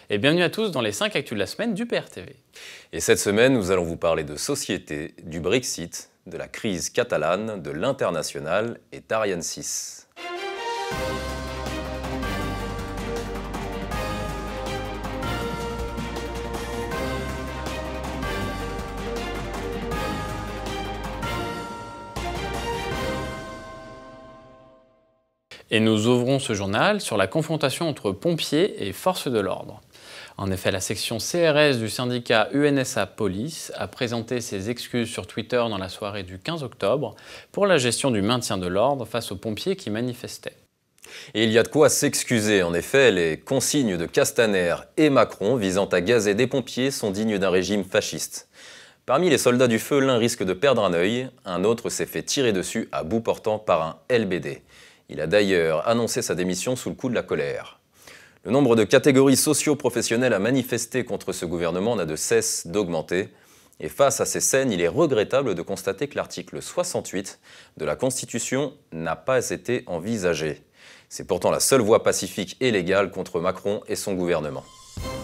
Et bienvenue à tous dans les 5 actus de la semaine du PRTV. Et cette semaine, nous allons vous parler de société, du Brexit, de la crise catalane, de l'international et d'Ariane 6. Et nous ouvrons ce journal sur la confrontation entre pompiers et forces de l'ordre. En effet, la section CRS du syndicat UNSA Police a présenté ses excuses sur Twitter dans la soirée du 15 octobre pour la gestion du maintien de l'ordre face aux pompiers qui manifestaient. Et il y a de quoi s'excuser. En effet, les consignes de Castaner et Macron visant à gazer des pompiers sont dignes d'un régime fasciste. Parmi les soldats du feu, l'un risque de perdre un œil, un autre s'est fait tirer dessus à bout portant par un LBD. Il a d'ailleurs annoncé sa démission sous le coup de la colère. Le nombre de catégories socio-professionnelles à manifester contre ce gouvernement n'a de cesse d'augmenter. Et face à ces scènes, il est regrettable de constater que l'article 68 de la Constitution n'a pas été envisagé. C'est pourtant la seule voie pacifique et légale contre Macron et son gouvernement.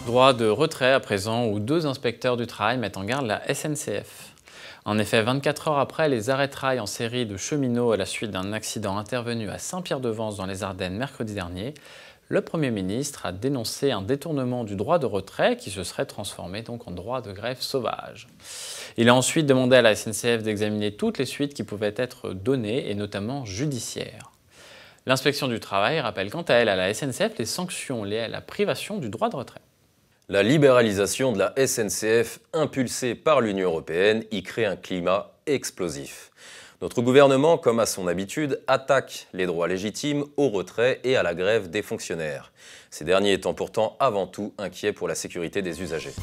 Droit de retrait à présent où 2 inspecteurs du travail mettent en garde la SNCF. En effet, 24 heures après les arrêts de rail en série de cheminots à la suite d'un accident intervenu à Saint-Pierre-de-Vence dans les Ardennes mercredi dernier, le Premier ministre a dénoncé un détournement du droit de retrait qui se serait transformé donc en droit de grève sauvage. Il a ensuite demandé à la SNCF d'examiner toutes les suites qui pouvaient être données et notamment judiciaires. L'inspection du travail rappelle quant à elle à la SNCF les sanctions liées à la privation du droit de retrait. La libéralisation de la SNCF impulsée par l'Union européenne y crée un climat explosif. Notre gouvernement, comme à son habitude, attaque les droits légitimes au retrait et à la grève des fonctionnaires. Ces derniers étant pourtant avant tout inquiets pour la sécurité des usagers.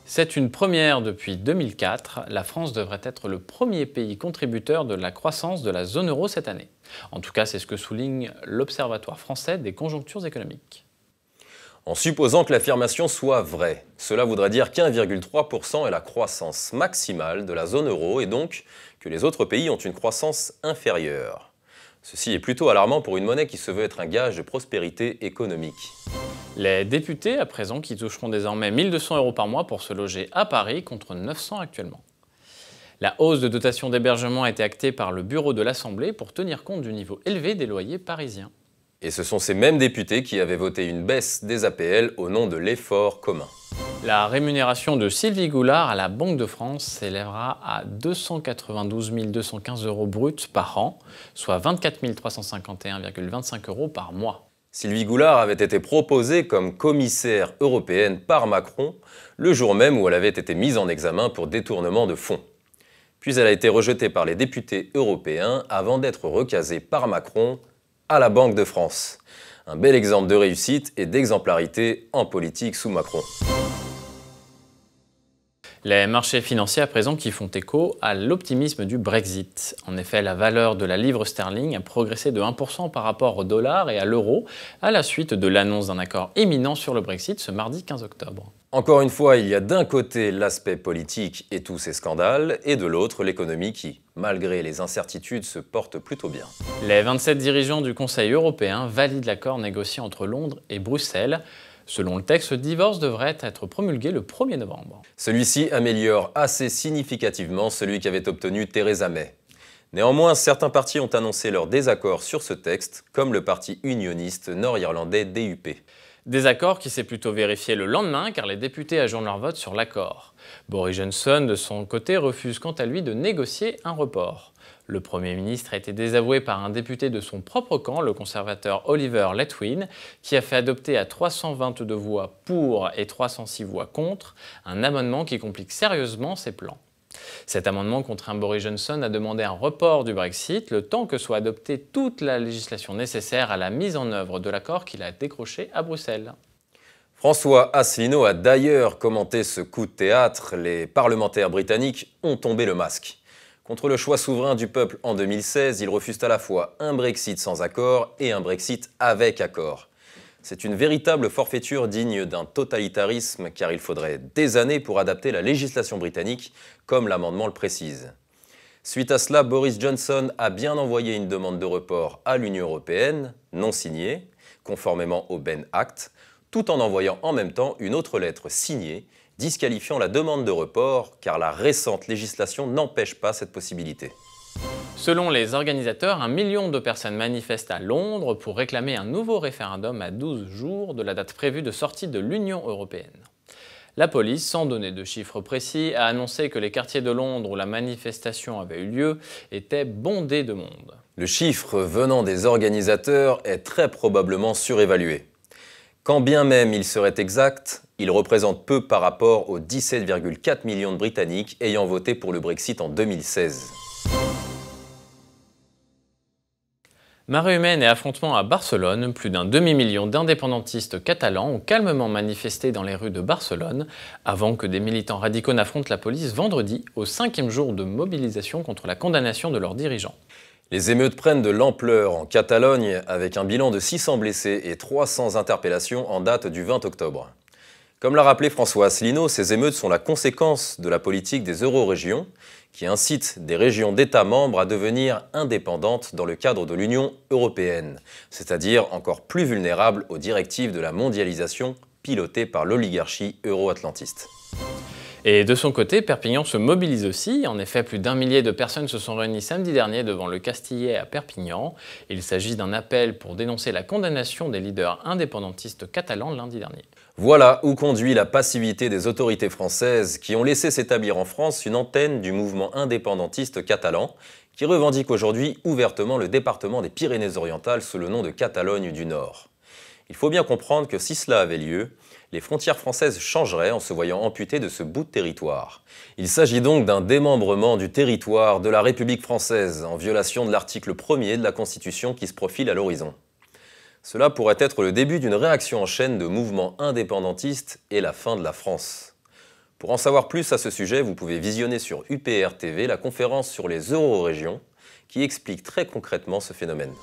C'est une première depuis 2004. La France devrait être le premier pays contributeur de la croissance de la zone euro cette année. En tout cas, c'est ce que souligne l'Observatoire français des conjonctures économiques. En supposant que l'affirmation soit vraie, cela voudrait dire qu'1,3% est la croissance maximale de la zone euro et donc que les autres pays ont une croissance inférieure. Ceci est plutôt alarmant pour une monnaie qui se veut être un gage de prospérité économique. Les députés, à présent, qui toucheront désormais 1 200 € par mois pour se loger à Paris contre 900 actuellement. La hausse de dotation d'hébergement a été actée par le bureau de l'Assemblée pour tenir compte du niveau élevé des loyers parisiens. Et ce sont ces mêmes députés qui avaient voté une baisse des APL au nom de l'effort commun. La rémunération de Sylvie Goulard à la Banque de France s'élèvera à 292 215 € bruts par an, soit 24 351,25 € par mois. Sylvie Goulard avait été proposée comme commissaire européenne par Macron le jour même où elle avait été mise en examen pour détournement de fonds. Puis elle a été rejetée par les députés européens avant d'être recasée par Macron à la Banque de France. Un bel exemple de réussite et d'exemplarité en politique sous Macron. Les marchés financiers à présent qui font écho à l'optimisme du Brexit. En effet, la valeur de la livre sterling a progressé de 1% par rapport au dollar et à l'euro à la suite de l'annonce d'un accord imminent sur le Brexit ce mardi 15 octobre. Encore une fois, il y a d'un côté l'aspect politique et tous ces scandales, et de l'autre l'économie qui, malgré les incertitudes, se porte plutôt bien. Les 27 dirigeants du Conseil européen valident l'accord négocié entre Londres et Bruxelles. Selon le texte, ce divorce devrait être promulgué le 1er novembre. Celui-ci améliore assez significativement celui qu'avait obtenu Theresa May. Néanmoins, certains partis ont annoncé leur désaccord sur ce texte, comme le parti unioniste nord-irlandais DUP. Désaccord qui s'est plutôt vérifié le lendemain car les députés ajournent leur vote sur l'accord. Boris Johnson, de son côté, refuse quant à lui de négocier un report. Le Premier ministre a été désavoué par un député de son propre camp, le conservateur Oliver Letwin, qui a fait adopter à 322 voix pour et 306 voix contre un amendement qui complique sérieusement ses plans. Cet amendement contraint Boris Johnson à demander un report du Brexit le temps que soit adoptée toute la législation nécessaire à la mise en œuvre de l'accord qu'il a décroché à Bruxelles. François Asselineau a d'ailleurs commenté ce coup de théâtre. Les parlementaires britanniques ont tombé le masque. Contre le choix souverain du peuple en 2016, ils refusent à la fois un Brexit sans accord et un Brexit avec accord. C'est une véritable forfaiture digne d'un totalitarisme car il faudrait des années pour adapter la législation britannique, comme l'amendement le précise. Suite à cela, Boris Johnson a bien envoyé une demande de report à l'Union européenne, non signée, conformément au Ben Act, tout en envoyant en même temps une autre lettre signée, disqualifiant la demande de report, car la récente législation n'empêche pas cette possibilité. Selon les organisateurs, 1 million de personnes manifestent à Londres pour réclamer un nouveau référendum à 12 jours de la date prévue de sortie de l'Union européenne. La police, sans donner de chiffres précis, a annoncé que les quartiers de Londres où la manifestation avait eu lieu étaient bondés de monde. Le chiffre venant des organisateurs est très probablement surévalué. Quand bien même il serait exact, il représente peu par rapport aux 17,4 millions de Britanniques ayant voté pour le Brexit en 2016. Marée humaine et affrontements à Barcelone, plus d'un demi-million d'indépendantistes catalans ont calmement manifesté dans les rues de Barcelone avant que des militants radicaux n'affrontent la police vendredi, au 5e jour de mobilisation contre la condamnation de leurs dirigeants. Les émeutes prennent de l'ampleur en Catalogne avec un bilan de 600 blessés et 300 interpellations en date du 20 octobre. Comme l'a rappelé François Asselineau, ces émeutes sont la conséquence de la politique des euro-régions qui incite des régions d'États membres à devenir indépendantes dans le cadre de l'Union européenne, c'est-à-dire encore plus vulnérables aux directives de la mondialisation pilotées par l'oligarchie euro-atlantiste. Et de son côté, Perpignan se mobilise aussi. En effet, plus d'1 millier de personnes se sont réunies samedi dernier devant le Castillet à Perpignan. Il s'agit d'un appel pour dénoncer la condamnation des leaders indépendantistes catalans lundi dernier. Voilà où conduit la passivité des autorités françaises qui ont laissé s'établir en France une antenne du mouvement indépendantiste catalan qui revendique aujourd'hui ouvertement le département des Pyrénées-Orientales sous le nom de Catalogne du Nord. Il faut bien comprendre que si cela avait lieu, les frontières françaises changeraient en se voyant amputées de ce bout de territoire. Il s'agit donc d'un démembrement du territoire de la République française en violation de l'article 1er de la Constitution qui se profile à l'horizon. Cela pourrait être le début d'une réaction en chaîne de mouvements indépendantistes et la fin de la France. Pour en savoir plus à ce sujet, vous pouvez visionner sur UPR TV la conférence sur les euro-régions qui explique très concrètement ce phénomène.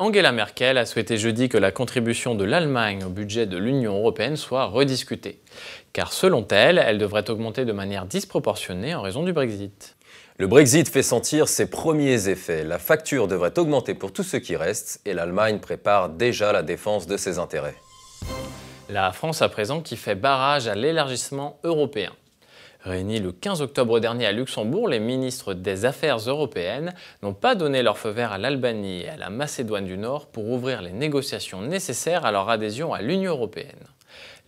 Angela Merkel a souhaité jeudi que la contribution de l'Allemagne au budget de l'Union européenne soit rediscutée. Car selon elle, elle devrait augmenter de manière disproportionnée en raison du Brexit. Le Brexit fait sentir ses premiers effets. La facture devrait augmenter pour tout ce qui reste et l'Allemagne prépare déjà la défense de ses intérêts. La France à présent qui fait barrage à l'élargissement européen. Réunis le 15 octobre dernier à Luxembourg, les ministres des Affaires européennes n'ont pas donné leur feu vert à l'Albanie et à la Macédoine du Nord pour ouvrir les négociations nécessaires à leur adhésion à l'Union européenne.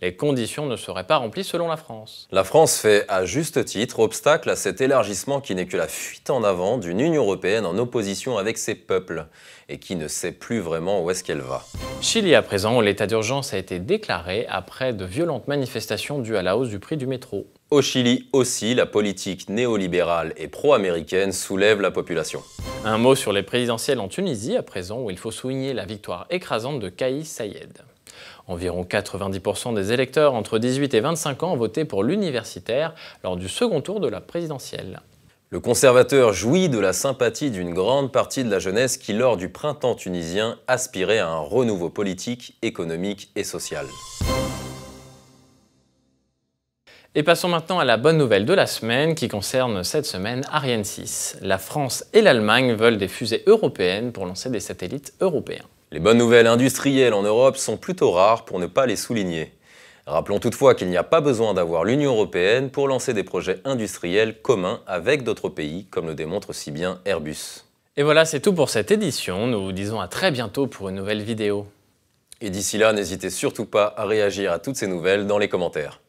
Les conditions ne seraient pas remplies selon la France. La France fait à juste titre obstacle à cet élargissement qui n'est que la fuite en avant d'une Union européenne en opposition avec ses peuples et qui ne sait plus vraiment où est-ce qu'elle va. Chili à présent, où l'état d'urgence a été déclaré après de violentes manifestations dues à la hausse du prix du métro. Au Chili aussi, la politique néolibérale et pro-américaine soulève la population. Un mot sur les présidentielles en Tunisie à présent, où il faut souligner la victoire écrasante de Kais Saied. Environ 90% des électeurs entre 18 et 25 ans ont voté pour l'universitaire lors du second tour de la présidentielle. Le conservateur jouit de la sympathie d'une grande partie de la jeunesse qui, lors du printemps tunisien, aspirait à un renouveau politique, économique et social. Et passons maintenant à la bonne nouvelle de la semaine qui concerne cette semaine Ariane 6. La France et l'Allemagne veulent des fusées européennes pour lancer des satellites européens. Les bonnes nouvelles industrielles en Europe sont plutôt rares pour ne pas les souligner. Rappelons toutefois qu'il n'y a pas besoin d'avoir l'Union européenne pour lancer des projets industriels communs avec d'autres pays, comme le démontre si bien Airbus. Et voilà, c'est tout pour cette édition. Nous vous disons à très bientôt pour une nouvelle vidéo. Et d'ici là, n'hésitez surtout pas à réagir à toutes ces nouvelles dans les commentaires.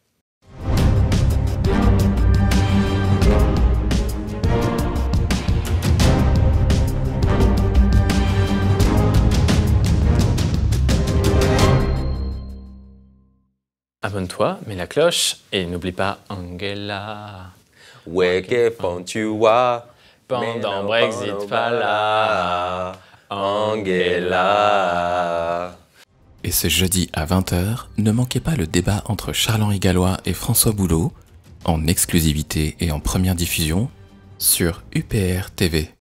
Abonne-toi, mets la cloche et n'oublie pas Angela. Ouais, que font-tu vois Pendant Brexit, pas là. Angela. Et ce jeudi à 20 h, ne manquez pas le débat entre Charles-Henri Gallois et François Boulot, en exclusivité et en première diffusion, sur UPR TV.